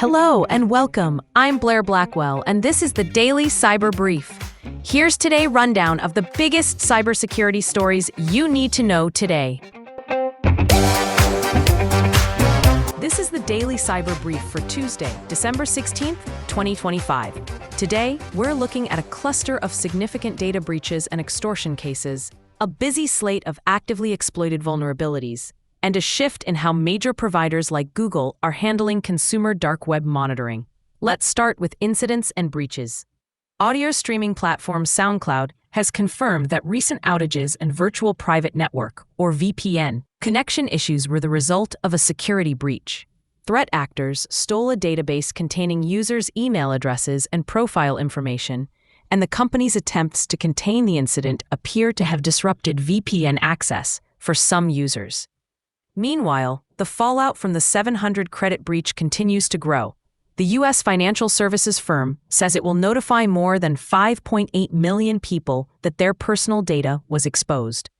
Hello and welcome. I'm Blair Blackwell, and this is the Daily Cyber Brief. Here's today's rundown of the biggest cybersecurity stories you need to know today. This is the Daily Cyber Brief for Tuesday, December 16th, 2025. Today, we're looking at a cluster of significant data breaches and extortion cases, a busy slate of actively exploited vulnerabilities, and a shift in how major providers like Google are handling consumer dark web monitoring. Let's start with incidents and breaches. Audio streaming platform SoundCloud has confirmed that recent outages and virtual private network, or VPN, connection issues were the result of a security breach. Threat actors stole a database containing users' email addresses and profile information, and the company's attempts to contain the incident appear to have disrupted VPN access for some users. Meanwhile, the fallout from the 700 credit breach continues to grow. The U.S. financial services firm says it will notify more than 5.8 million people that their personal data was exposed.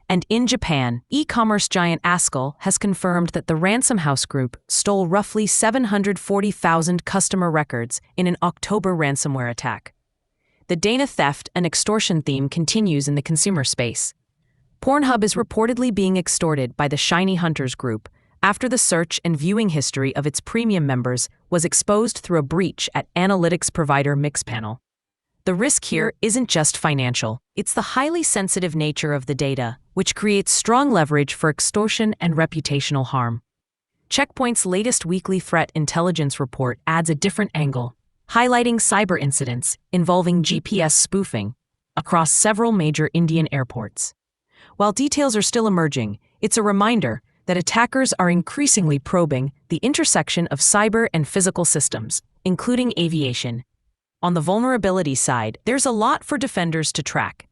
And in Japan, e-commerce giant Askel has confirmed that the Ransom House Group stole roughly 740,000 customer records in an October ransomware attack. The data theft and extortion theme continues in the consumer space. PornHub is reportedly being extorted by the Shiny Hunters Group after the search and viewing history of its premium members was exposed through a breach at analytics provider Mixpanel. The risk here isn't just financial, it's the highly sensitive nature of the data, which creates strong leverage for extortion and reputational harm. Checkpoint's latest weekly threat intelligence report adds a different angle, highlighting cyber incidents involving GPS spoofing across several major Indian airports. While details are still emerging, it's a reminder that attackers are increasingly probing the intersection of cyber and physical systems, including aviation. On the vulnerability side, there's a lot for defenders to track.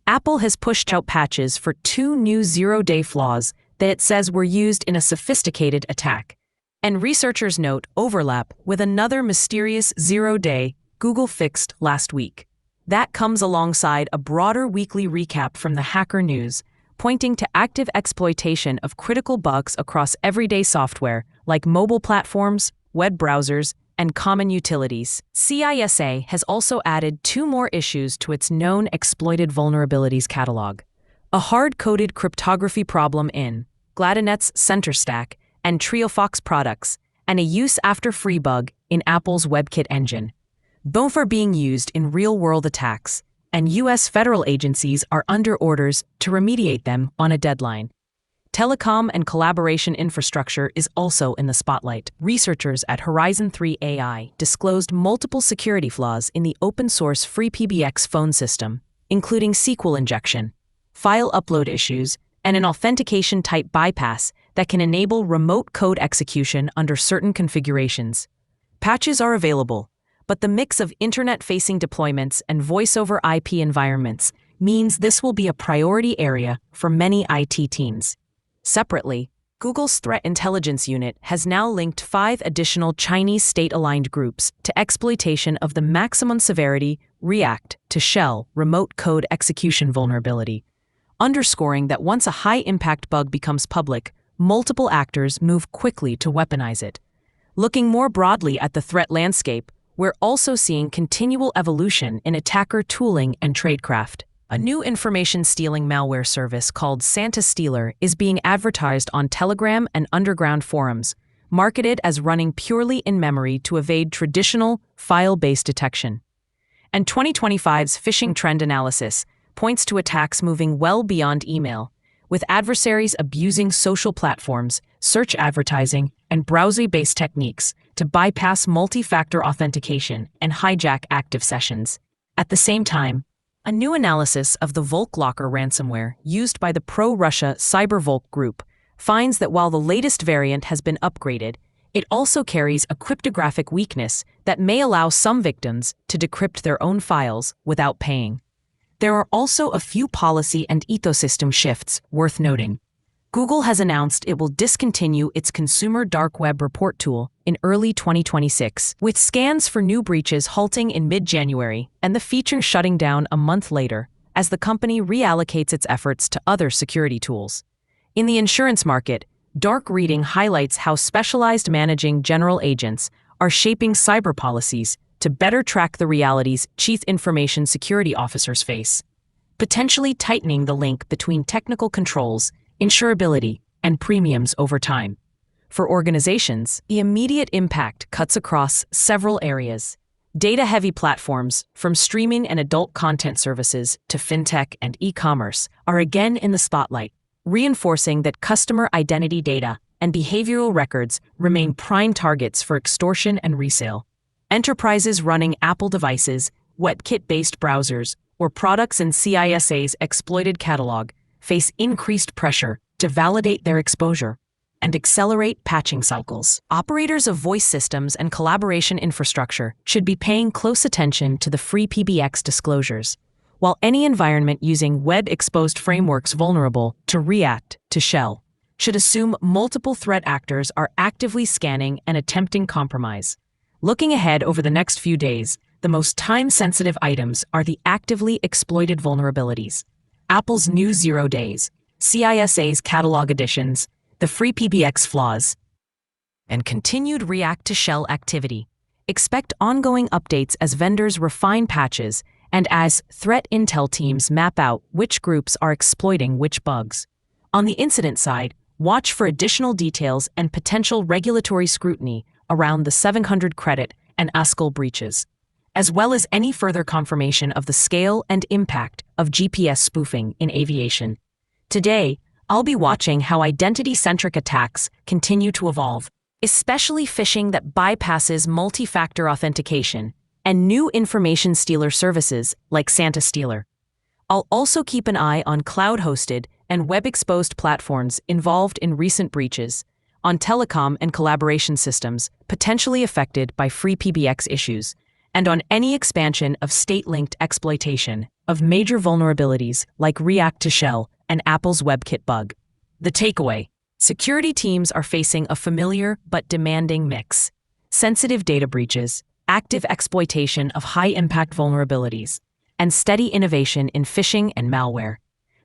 Apple has pushed out patches for 2 new zero-day flaws that it says were used in a sophisticated attack. And researchers note overlap with another mysterious zero-day Google fixed last week. That comes alongside a broader weekly recap from the Hacker News, pointing to active exploitation of critical bugs across everyday software like mobile platforms, web browsers, and common utilities. CISA has also added 2 more issues to its known exploited vulnerabilities catalog: a hard-coded cryptography problem in Gladinet's CenterStack and TrioFox products, and a use-after-free bug in Apple's WebKit engine. Both are being used in real-world attacks, and U.S. federal agencies are under orders to remediate them on a deadline. Telecom and collaboration infrastructure is also in the spotlight. Researchers at Horizon 3 AI disclosed multiple security flaws in the open-source FreePBX phone system, including SQL injection, file upload issues, and an authentication-type bypass that can enable remote code execution under certain configurations. Patches are available, but the mix of internet-facing deployments and voice-over IP environments means this will be a priority area for many IT teams. Separately, Google's Threat Intelligence Unit has now linked 5 additional Chinese state-aligned groups to exploitation of the maximum severity React to Shell remote code execution vulnerability, underscoring that once a high-impact bug becomes public, multiple actors move quickly to weaponize it. Looking more broadly at the threat landscape, we're also seeing continual evolution in attacker tooling and tradecraft. A new information-stealing malware service called Santa Stealer is being advertised on Telegram and underground forums, marketed as running purely in memory to evade traditional, file-based detection. And 2025's phishing trend analysis points to attacks moving well beyond email, with adversaries abusing social platforms, search advertising, and browser-based techniques to bypass multi-factor authentication and hijack active sessions. At the same time, a new analysis of the VolkLocker ransomware used by the pro-Russia CyberVolk group finds that while the latest variant has been upgraded, it also carries a cryptographic weakness that may allow some victims to decrypt their own files without paying. There are also a few policy and ecosystem shifts worth noting. Google has announced it will discontinue its consumer dark web report tool in early 2026, with scans for new breaches halting in mid-January and the feature shutting down a month later as the company reallocates its efforts to other security tools. In the insurance market, dark reading highlights how specialized managing general agents are shaping cyber policies to better track the realities Chief Information Security Officers face, potentially tightening the link between technical controls, insurability, and premiums over time. For organizations, the immediate impact cuts across several areas. Data-heavy platforms, from streaming and adult content services to fintech and e-commerce, are again in the spotlight, reinforcing that customer identity data and behavioral records remain prime targets for extortion and resale. Enterprises running Apple devices, WebKit-based browsers, or products in CISA's exploited catalog face increased pressure to validate their exposure and accelerate patching cycles. Operators of voice systems and collaboration infrastructure should be paying close attention to the free PBX disclosures, while any environment using web-exposed frameworks vulnerable to React to Shell should assume multiple threat actors are actively scanning and attempting compromise. Looking ahead over the next few days, the most time-sensitive items are the actively exploited vulnerabilities, Apple's new 0 days, CISA's catalog additions, the free PBX flaws, and continued React to Shell activity. Expect ongoing updates as vendors refine patches and as threat intel teams map out which groups are exploiting which bugs. On the incident side, watch for additional details and potential regulatory scrutiny around the 700 credit and ASCL breaches, as well as any further confirmation of the scale and impact of GPS spoofing in aviation. Today, I'll be watching how identity-centric attacks continue to evolve, especially phishing that bypasses multi-factor authentication and new information stealer services like Santa Stealer. I'll also keep an eye on cloud-hosted and web-exposed platforms involved in recent breaches, on telecom and collaboration systems potentially affected by free PBX issues, and on any expansion of state-linked exploitation of major vulnerabilities like React to Shell and Apple's WebKit bug. The takeaway: security teams are facing a familiar but demanding mix: sensitive data breaches, active exploitation of high-impact vulnerabilities, and steady innovation in phishing and malware.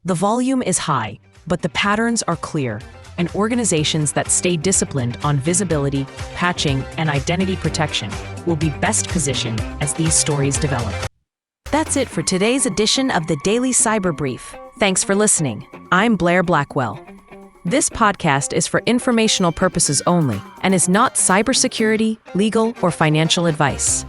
The volume is high, but the patterns are clear, and organizations that stay disciplined on visibility, patching, and identity protection will be best positioned as these stories develop. That's it for today's edition of the Daily Cyber Brief. Thanks for listening. I'm Blair Blackwell. This podcast is for informational purposes only and is not cybersecurity, legal, or financial advice.